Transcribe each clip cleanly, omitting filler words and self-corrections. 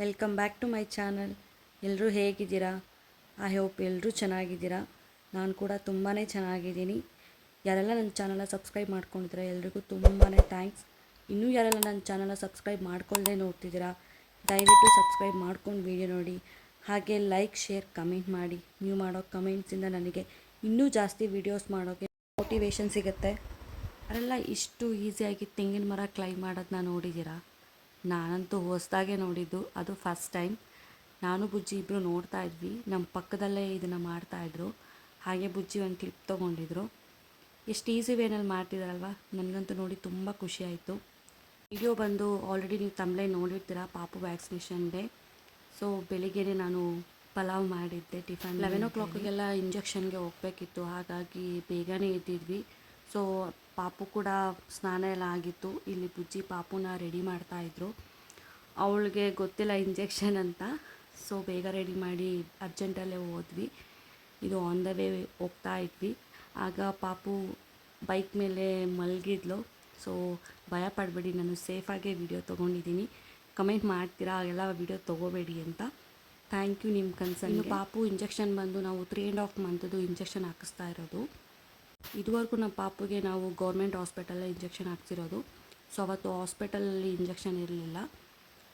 Welcome back to my channel. ಎಲ್ಲರೂ ಹೇಗಿದ್ದೀರಾ? I hope ಎಲ್ಲರೂ ಚೆನ್ನಾಗಿದ್ದೀರಾ. ನಾನು ಕೂಡ ತುಂಬಾ ಚೆನ್ನಾಗಿದ್ದೀನಿ. ಯಾರೆಲ್ಲ ನನ್ನ ಚಾನಲ್ನ ಸಬ್ಸ್ಕ್ರೈಬ್ ಮಾಡ್ಕೊಂಡಿದ್ದೀರಾ ಎಲ್ರಿಗೂ ತುಂಬಾ ಥ್ಯಾಂಕ್ಸ್. ಇನ್ನೂ ಯಾರೆಲ್ಲ ನನ್ನ ಚಾನಲ್ನ ಸಬ್ಸ್ಕ್ರೈಬ್ ಮಾಡ್ಕೊಳ್ಳದೆ ನೋಡ್ತಿದ್ದೀರಾ, ದಯವಿಟ್ಟು ಸಬ್ಸ್ಕ್ರೈಬ್ ಮಾಡ್ಕೊಂಡು ವೀಡಿಯೋ ನೋಡಿ. ಹಾಗೆ ಲೈಕ್, ಶೇರ್, ಕಮೆಂಟ್ ಮಾಡಿ. ನೀವು ಮಾಡೋ ಕಮೆಂಟ್ಸಿಂದ ನನಗೆ ಇನ್ನೂ ಜಾಸ್ತಿ ವೀಡಿಯೋಸ್ ಮಾಡೋಕ್ಕೆ ಮೋಟಿವೇಶನ್ ಸಿಗುತ್ತೆ. ಅವರೆಲ್ಲ ಇಷ್ಟು ಈಸಿಯಾಗಿ ತೆಂಗಿನ ಮರ ಕ್ಲೈಮ್ ಮಾಡೋದನ್ನ ನೋಡಿದ್ದೀರಾ? ನಾನಂತೂ ಹೊಸದಾಗೆ ನೋಡಿದ್ದು, ಅದು ಫಸ್ಟ್ ಟೈಮ್. ನಾನು ಬುಜ್ಜಿ ಇಬ್ಬರು ನೋಡ್ತಾ ಇದ್ವಿ, ನಮ್ಮ ಪಕ್ಕದಲ್ಲೇ ಇದನ್ನು ಮಾಡ್ತಾಯಿದ್ರು. ಹಾಗೆ ಬುಜ್ಜಿ ಒಂದು ಕ್ಲಿಪ್ ತೊಗೊಂಡಿದ್ರು. ಎಷ್ಟು ಈಸಿ ವೇನಲ್ಲಿ ಮಾಡ್ತಿದ್ದಾರಲ್ವ, ನನಗಂತೂ ನೋಡಿ ತುಂಬ ಖುಷಿ ಆಯಿತು. ವಿಡಿಯೋ ಬಂದು ಆಲ್ರೆಡಿ ನೀವು ತಮ್ಮಲೇ ನೋಡಿರ್ತೀರ, ಪಾಪು ವ್ಯಾಕ್ಸಿನೇಷನ್ ಡೇ. ಸೊ ಬೆಳಿಗ್ಗೆನೇ ನಾನು ಪಲಾವ್ ಮಾಡಿದ್ದೆ ಟಿಫನ್. 11 o'clockಗೆಲ್ಲ ಇಂಜೆಕ್ಷನ್ಗೆ ಹೋಗಬೇಕಿತ್ತು, ಹಾಗಾಗಿ ಬೇಗನೆ ಎದ್ದಿದ್ವಿ. ಸೊ ಪಾಪು ಕೂಡ ಸ್ನಾನ ಎಲ್ಲ ಆಗಿತ್ತು. ಇಲ್ಲಿ ಬುಜ್ಜಿ ಪಾಪುನ ರೆಡಿ ಮಾಡ್ತಾಯಿದ್ರು. ಅವಳಿಗೆ ಗೊತ್ತಿಲ್ಲ ಇಂಜೆಕ್ಷನ್ ಅಂತ, ಸೊ ಬೇಗ ರೆಡಿ ಮಾಡಿ ಅರ್ಜೆಂಟಲ್ಲೇ ಹೋದ್ವಿ. ಇದು ಆನ್ ದ ವೇ ಹೋಗ್ತಾ ಇದ್ವಿ. ಆಗ ಪಾಪು ಬೈಕ್ ಮೇಲೆ ಮಲಗಿದ್ಲು. ಸೊ ಭಯ ಪಡಬೇಡಿ, ನಾನು ಸೇಫಾಗೆ ವಿಡಿಯೋ ತೊಗೊಂಡಿದ್ದೀನಿ. ಕಮೆಂಟ್ ಮಾಡ್ತೀರಾ ಹಾಗೆಲ್ಲ ವಿಡಿಯೋ ತೊಗೋಬೇಡಿ ಅಂತ. ಥ್ಯಾಂಕ್ ಯು ನಿಮ್ಮ ಕನ್ಸರ್ನ್. ಪಾಪು ಇಂಜೆಕ್ಷನ್ ಬಂದು ನಾವು 3.5 ಮಂತದ್ದು ಇಂಜೆಕ್ಷನ್ ಹಾಕಿಸ್ತಾ ಇರೋದು. ಇದುವರೆಗೂ ನಮ್ಮ ಪಾಪುಗೆ ನಾವು ಗೌರ್ಮೆಂಟ್ ಹಾಸ್ಪಿಟಲಲ್ಲಿ ಇಂಜೆಕ್ಷನ್ ಹಾಕ್ಸಿರೋದು. ಸೊ ಅವತ್ತು ಹಾಸ್ಪಿಟಲಲ್ಲಿ ಇಂಜೆಕ್ಷನ್ ಇರಲಿಲ್ಲ,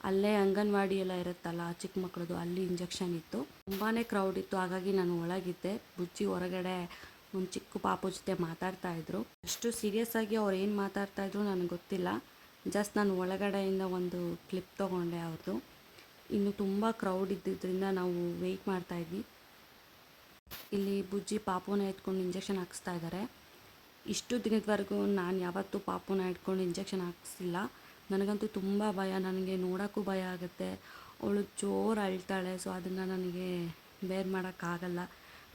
ಅಲ್ಲೇ ಅಂಗನವಾಡಿ ಎಲ್ಲ ಇರುತ್ತಲ್ಲ ಚಿಕ್ಕ ಮಕ್ಕಳದು, ಅಲ್ಲಿ ಇಂಜೆಕ್ಷನ್ ಇತ್ತು. ತುಂಬಾ ಕ್ರೌಡ್ ಇತ್ತು, ಹಾಗಾಗಿ ನಾನು ಒಳಗಿದ್ದೆ. ಬುಜ್ಜಿ ಹೊರಗಡೆ ಒಂದು ಚಿಕ್ಕ ಪಾಪು ಜೊತೆ ಮಾತಾಡ್ತಾಯಿದ್ರು. ಅಷ್ಟು ಸೀರಿಯಸ್ ಆಗಿ ಅವ್ರು ಏನು ಮಾತಾಡ್ತಾಯಿದ್ರು ನನಗೆ ಗೊತ್ತಿಲ್ಲ. ಜಸ್ಟ್ ನಾನು ಒಳಗಡೆಯಿಂದ ಒಂದು ಕ್ಲಿಪ್ ತೊಗೊಂಡೆ ಅವ್ರದ್ದು. ಇನ್ನು ತುಂಬ ಕ್ರೌಡ್ ಇದ್ದಿದ್ದರಿಂದ ನಾವು ವೆಯ್ಟ್ ಮಾಡ್ತಾಯಿದ್ವಿ. ಇಲ್ಲಿ ಬುಜ್ಜಿ ಪಾಪುನ ಎತ್ಕೊಂಡು ಇಂಜೆಕ್ಷನ್ ಹಾಕಿಸ್ತಾ ಇದ್ದಾರೆ. ಇಷ್ಟು ದಿನದವರೆಗೂ ನಾನು ಯಾವತ್ತೂ ಪಾಪುನ ಇಟ್ಕೊಂಡು ಇಂಜೆಕ್ಷನ್ ಹಾಕಿಸಿಲ್ಲ. ನನಗಂತೂ ತುಂಬ ಭಯ, ನನಗೆ ನೋಡೋಕ್ಕೂ ಭಯ ಆಗುತ್ತೆ. ಅವಳು ಜೋರು ಅಳ್ತಾಳೆ. ಸೊ ಅದನ್ನು ನನಗೆ ಬೇರ್ ಮಾಡೋಕ್ಕಾಗಲ್ಲ.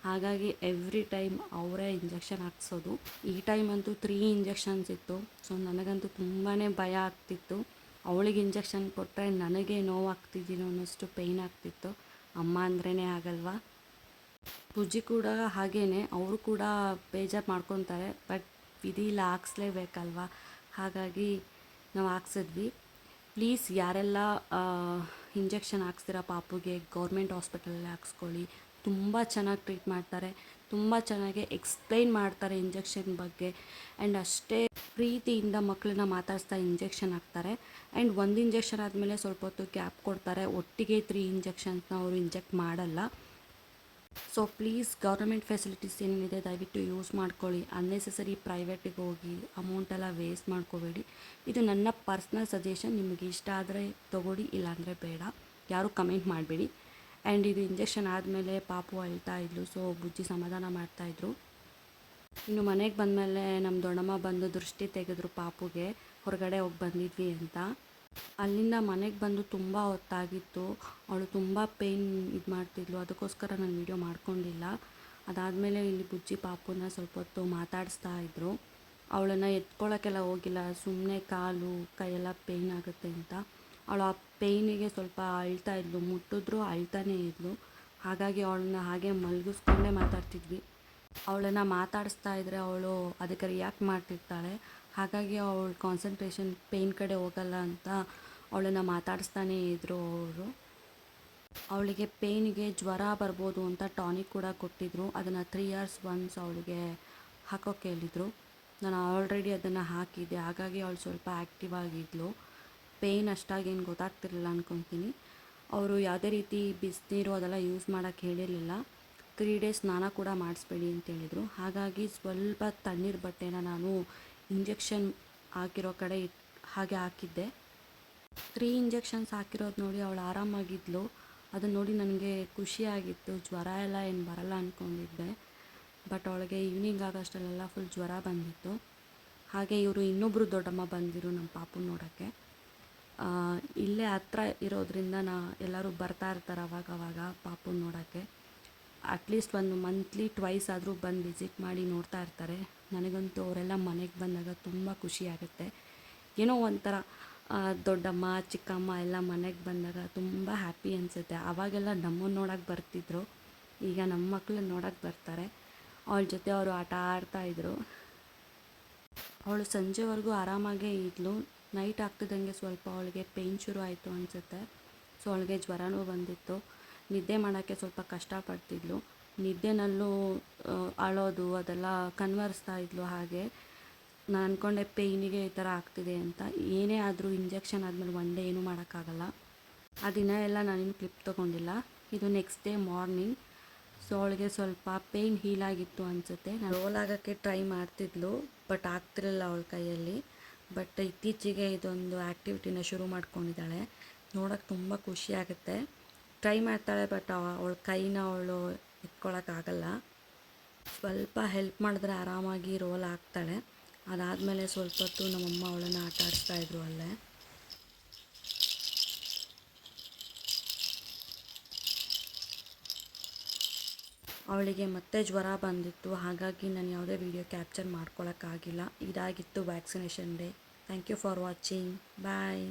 ಹಾಗಾಗಿ ಎವ್ರಿ ಟೈಮ್ ಅವರೇ ಇಂಜೆಕ್ಷನ್ ಹಾಕ್ಸೋದು. ಈ ಟೈಮ್ ಅಂತೂ 3 ಇಂಜೆಕ್ಷನ್ಸ್ ಇತ್ತು. ಸೊ ನನಗಂತೂ ತುಂಬಾ ಭಯ ಆಗ್ತಿತ್ತು. ಅವಳಿಗೆ ಇಂಜೆಕ್ಷನ್ ಕೊಟ್ಟರೆ ನನಗೆ ನೋವಾಗ್ತಿದ್ದೀನೋ ಅನ್ನೋಷ್ಟು ಪೇಯ್ನ್ ಆಗ್ತಿತ್ತು. ಅಮ್ಮ ಅಂದ್ರೇ ಆಗಲ್ವಾ. ಬುಜ್ಜಿ ಕೂಡ ಹಾಗೇ, ಅವರು ಕೂಡ ಬೇಜಾರು ಮಾಡ್ಕೊತಾರೆ. ಬಟ್ ವಿಧಿಲ್ಲ, ಹಾಕ್ಸ್ಲೇಬೇಕಲ್ವ, ಹಾಗಾಗಿ ನಾವು ಹಾಕ್ಸಿದ್ವಿ. ಪ್ಲೀಸ್ ಯಾರೆಲ್ಲ ಇಂಜೆಕ್ಷನ್ ಹಾಕ್ಸ್ತೀರ ಪಾಪುಗೆ, ಗೌರ್ಮೆಂಟ್ ಹಾಸ್ಪಿಟಲಲ್ಲಿ ಹಾಕ್ಸ್ಕೊಳ್ಳಿ. ತುಂಬ ಚೆನ್ನಾಗಿ ಟ್ರೀಟ್ ಮಾಡ್ತಾರೆ, ತುಂಬ ಚೆನ್ನಾಗಿ ಎಕ್ಸ್ಪ್ಲೈನ್ ಮಾಡ್ತಾರೆ ಇಂಜೆಕ್ಷನ್ ಬಗ್ಗೆ. ಆ್ಯಂಡ್ ಅಷ್ಟೇ ಪ್ರೀತಿಯಿಂದ ಮಕ್ಕಳನ್ನ ಮಾತಾಡಿಸ್ತಾ ಇಂಜೆಕ್ಷನ್ ಹಾಕ್ತಾರೆ. ಆ್ಯಂಡ್ ಒಂದು ಇಂಜೆಕ್ಷನ್ ಆದಮೇಲೆ ಸ್ವಲ್ಪ ಹೊತ್ತು ಗ್ಯಾಪ್ ಕೊಡ್ತಾರೆ. ಒಟ್ಟಿಗೆ 3 ಇಂಜೆಕ್ಷನ್ಸ್ನ ಅವರು ಇಂಜೆಕ್ಟ್ ಮಾಡಲ್ಲ. ಸೊ ಪ್ಲೀಸ್ ಗೌರ್ಮೆಂಟ್ ಫೆಸಿಲಿಟೀಸ್ ಏನಿದೆ ದಯವಿಟ್ಟು ಯೂಸ್ ಮಾಡ್ಕೊಳ್ಳಿ. ಅನ್ನೆಸೆಸರಿ ಪ್ರೈವೇಟಿಗೆ ಹೋಗಿ ಅಮೌಂಟೆಲ್ಲ ವೇಸ್ಟ್ ಮಾಡ್ಕೋಬೇಡಿ. ಇದು ನನ್ನ ಪರ್ಸ್ನಲ್ ಸಜೆಷನ್. ನಿಮಗೆ ಇಷ್ಟ ಆದರೆ ತೊಗೊಳ್ಳಿ, ಇಲ್ಲಾಂದರೆ ಬೇಡ. ಯಾರೂ ಕಮೆಂಟ್ ಮಾಡಬೇಡಿ. ಆ್ಯಂಡ್ ಇದು ಇಂಜೆಕ್ಷನ್ ಆದಮೇಲೆ ಪಾಪು ಅಳ್ತಾ ಇದ್ಲು. ಸೊ ಬುಜ್ಜಿ ಸಮಾಧಾನ ಮಾಡ್ತಾಯಿದ್ರು. ಇನ್ನು ಮನೆಗೆ ಬಂದಮೇಲೆ ನಮ್ಮ ದೊಡ್ಡಮ್ಮ ಬಂದು ದೃಷ್ಟಿ ತೆಗೆದ್ರು ಪಾಪುಗೆ, ಹೊರಗಡೆ ಹೋಗಿ ಬಂದಿದ್ವಿ ಅಂತ. ಅಲ್ಲಿಂದ ಮನೆಗೆ ಬಂದು ತುಂಬ ಹೊತ್ತಾಗಿತ್ತು. ಅವಳು ತುಂಬ ಪೇಯ್ನ್ ಇದು ಮಾಡ್ತಿದ್ಲು, ಅದಕ್ಕೋಸ್ಕರ ನಾನು ವೀಡಿಯೋ ಮಾಡ್ಕೊಂಡಿಲ್ಲ. ಅದಾದಮೇಲೆ ಇಲ್ಲಿ ಬುಜ್ಜಿ ಪಾಪುನ ಸ್ವಲ್ಪ ಹೊತ್ತು ಮಾತಾಡಿಸ್ತಾ ಇದ್ದರು. ಅವಳನ್ನು ಎತ್ಕೊಳ್ಳೋಕ್ಕೆಲ್ಲ ಹೋಗಿಲ್ಲ, ಸುಮ್ಮನೆ ಕಾಲು ಕೈಯೆಲ್ಲ ಪೇಯ್ನ್ ಆಗುತ್ತೆ ಅಂತ. ಅವಳು ಆ ಪೇಯ್ನಿಗೆ ಸ್ವಲ್ಪ ಅಳ್ತಾ ಇದ್ಲು, ಮುಟ್ಟಿದ್ರು ಅಳ್ತಾನೇ ಇದ್ಲು. ಹಾಗಾಗಿ ಅವಳನ್ನ ಹಾಗೆ ಮಲಗಿಸ್ಕೊಂಡೇ ಮಾತಾಡ್ತಿದ್ವಿ. ಅವಳನ್ನು ಮಾತಾಡಿಸ್ತಾ ಇದ್ದರೆ ಅವಳು ಅದಕ್ಕೆ ರಿಯಾಕ್ಟ್ ಮಾಡ್ತಿರ್ತಾಳೆ. ಹಾಗಾಗಿ ಅವಳು ಕಾನ್ಸಂಟ್ರೇಷನ್ ಪೇಯ್ನ್ ಕಡೆ ಹೋಗಲ್ಲ ಅಂತ ಅವಳನ್ನು ಮಾತಾಡಿಸ್ತಾನೇ ಇದ್ದರು ಅವರು. ಅವಳಿಗೆ ಪೇಯ್ನಿಗೆ ಜ್ವರ ಬರ್ಬೋದು ಅಂತ ಟಾನಿಕ್ ಕೂಡ ಕೊಟ್ಟಿದ್ದರು. ಅದನ್ನು 3 years once ಅವಳಿಗೆ ಹಾಕೋಕ್ಕೆ ಹೇಳಿದರು. ನಾನು ಆಲ್ರೆಡಿ ಅದನ್ನು ಹಾಕಿದ್ದೆ, ಹಾಗಾಗಿ ಅವಳು ಸ್ವಲ್ಪ ಆ್ಯಕ್ಟಿವ್ ಆಗಿದ್ಲು. ಪೇಯ್ನ್ ಅಷ್ಟಾಗೇನು ಗೊತ್ತಾಗ್ತಿರಲಿಲ್ಲ ಅಂದ್ಕೊತೀನಿ. ಅವರು ಯಾವುದೇ ರೀತಿ ಬಿಸಿನೀರು ಅದೆಲ್ಲ ಯೂಸ್ ಮಾಡೋಕ್ಕೆ ಹೇಳಿರಲಿಲ್ಲ. 3 days ಸ್ನಾನ ಕೂಡ ಮಾಡಿಸ್ಬೇಡಿ ಅಂತೇಳಿದರು. ಹಾಗಾಗಿ ಸ್ವಲ್ಪ ತಣ್ಣೀರು ಬಟ್ಟೆನ ನಾನು ಇಂಜೆಕ್ಷನ್ ಹಾಕಿರೋ ಕಡೆ ಹಾಗೆ ಹಾಕಿದ್ದೆ. 3 ಇಂಜೆಕ್ಷನ್ಸ್ ಹಾಕಿರೋದು ನೋಡಿ ಅವಳು ಆರಾಮಾಗಿದ್ಲು. ಅದನ್ನು ನೋಡಿ ನನಗೆ ಖುಷಿಯಾಗಿತ್ತು. ಜ್ವರ ಎಲ್ಲ ಏನು ಬರಲ್ಲ ಅಂದ್ಕೊಂಡಿದ್ದೆ, ಬಟ್ ಅವಳಿಗೆ ಈವ್ನಿಂಗ್ ಆಗೋಷ್ಟರಲ್ಲೆಲ್ಲ ಫುಲ್ ಜ್ವರ ಬಂದಿತ್ತು. ಹಾಗೆ ಇವರು ಇನ್ನೊಬ್ಬರು ದೊಡ್ಡಮ್ಮ ಬಂದಿರು ನಮ್ಮ ಪಾಪು ನೋಡೋಕ್ಕೆ. ಇಲ್ಲೇ ಹತ್ರ ಇರೋದ್ರಿಂದ ಎಲ್ಲರೂ ಬರ್ತಾ ಇರ್ತಾರೆ ಅವಾಗವಾಗ ಪಾಪು ನೋಡೋಕ್ಕೆ. ಅಟ್ಲೀಸ್ಟ್ ಒಂದು ಮಂತ್ಲಿ 2 ಆದರೂ ಬಂದು ವಿಸಿಟ್ ಮಾಡಿ ನೋಡ್ತಾ ಇರ್ತಾರೆ. ನನಗಂತೂ ಅವರೆಲ್ಲ ಮನೆಗೆ ಬಂದಾಗ ತುಂಬ ಖುಷಿ ಆಗುತ್ತೆ. ಏನೋ ಒಂಥರ ದೊಡ್ಡಮ್ಮ ಚಿಕ್ಕಮ್ಮ ಎಲ್ಲ ಮನೆಗೆ ಬಂದಾಗ ತುಂಬ ಹ್ಯಾಪಿ ಅನಿಸುತ್ತೆ. ಆವಾಗೆಲ್ಲ ನಮ್ಮನ್ನು ನೋಡೋಕ್ಕೆ ಬರ್ತಿದ್ರು, ಈಗ ನಮ್ಮ ಮಕ್ಕಳನ್ನ ನೋಡೋಕ್ಕೆ ಬರ್ತಾರೆ. ಅವಳ ಜೊತೆ ಅವರು ಆಟ ಆಡ್ತಾಯಿದ್ರು. ಅವಳು ಸಂಜೆವರೆಗೂ ಆರಾಮಾಗೇ ಇದ್ಲು. ನೈಟ್ ಆಗ್ತಿದ್ದಂಗೆ ಸ್ವಲ್ಪ ಅವಳಿಗೆ ಪೇಯ್ನ್ ಶುರು ಆಯಿತು ಅನಿಸುತ್ತೆ. ಸೊ ಅವಳಿಗೆ ಜ್ವರನೂ ಬಂದಿತ್ತು. ನಿದ್ದೆ ಮಾಡೋಕ್ಕೆ ಸ್ವಲ್ಪ ಕಷ್ಟಪಡ್ತಿದ್ಲು. ನಿದ್ದೆನಲ್ಲೂ ಅಳೋದು ಅದೆಲ್ಲ ಕನ್ವರ್ಸ್ತಾ ಇದ್ಲು. ಹಾಗೆ ನಾನು ಅಂದ್ಕೊಂಡೆ ಪೇಯ್ನಿಗೆ ಈ ಥರ ಆಗ್ತಿದೆ ಅಂತ. ಏನೇ ಆದರೂ ಇಂಜೆಕ್ಷನ್ ಆದಮೇಲೆ ಒನ್ ಡೇ ಏನೂ ಮಾಡೋಕ್ಕಾಗಲ್ಲ. ಆ ದಿನ ಎಲ್ಲ ನಾನಿನ್ನು ಕ್ಲಿಪ್ ತೊಗೊಂಡಿಲ್ಲ. ಇದು ನೆಕ್ಸ್ಟ್ ಡೇ ಮಾರ್ನಿಂಗ್. ಸೊ ಅವಳಿಗೆ ಸ್ವಲ್ಪ ಪೇಯ್ನ್ ಹೀಲ್ ಆಗಿತ್ತು ಅನಿಸುತ್ತೆ. ನಾನು ರೋಲ್ ಆಗೋಕ್ಕೆ ಟ್ರೈ ಮಾಡ್ತಿದ್ಲು, ಬಟ್ ಆಗ್ತಿರಲಿಲ್ಲ ಅವಳ ಕೈಯಲ್ಲಿ. ಬಟ್ ಇತ್ತೀಚೆಗೆ ಇದೊಂದು ಆ್ಯಕ್ಟಿವಿಟಿನ ಶುರು ಮಾಡ್ಕೊಂಡಿದ್ದಾಳೆ. ನೋಡೋಕ್ಕೆ ತುಂಬ ಖುಷಿ ಆಗುತ್ತೆ. ಟ್ರೈ ಮಾಡ್ತಾಳೆ, ಬಟ್ ಅವಳ ಕೈನ ಅವಳು ಎತ್ಕೊಳ್ಳೋಕ್ಕಾಗಲ್ಲ. ಸ್ವಲ್ಪ ಹೆಲ್ಪ್ ಮಾಡಿದ್ರೆ ಆರಾಮಾಗಿ ರೋಲ್ ಆಗ್ತಾಳೆ. ಅದಾದಮೇಲೆ ಸ್ವಲ್ಪ ಹೊತ್ತು ನಮ್ಮಮ್ಮ ಅವಳನ್ನು ಆಟ ಆಡಿಸ್ತಾಯಿದ್ರು ಅಲ್ಲೇ. ಅವಳಿಗೆ ಮತ್ತೆ ಜ್ವರ ಬಂದಿತ್ತು, ಹಾಗಾಗಿ ನಾನು ಯಾವುದೇ ವಿಡಿಯೋ ಕ್ಯಾಪ್ಚರ್ ಮಾಡ್ಕೊಳ್ಳೋಕ್ಕಾಗಿಲ್ಲ. ಇದಾಗಿತ್ತು vaccination day. Thank you for watching. Bye.